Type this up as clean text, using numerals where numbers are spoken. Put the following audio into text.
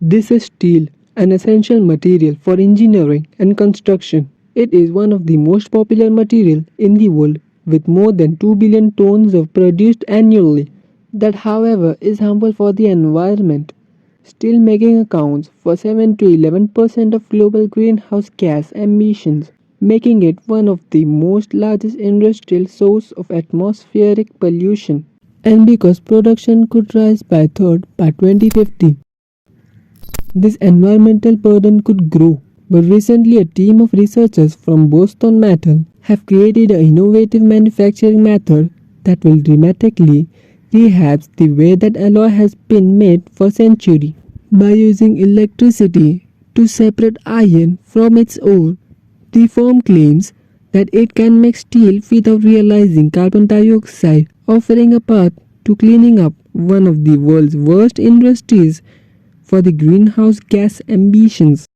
This is steel, an essential material for engineering and construction. It is one of the most popular material in the world with more than 2 billion tons of produced annually. That however is harmful for the environment. Steel making accounts for 7 to 11% of global greenhouse gas emissions, making it one of the most largest industrial source of atmospheric pollution. And because production could rise by a third by 2050, this environmental burden could grow. But recently, a team of researchers from Boston Metal have created an innovative manufacturing method that will dramatically rehab the way that alloy has been made for centuries. By using electricity to separate iron from its ore, the firm claims that it can make steel without realizing carbon dioxide, offering a path to cleaning up one of the world's worst industries for the greenhouse gas emissions.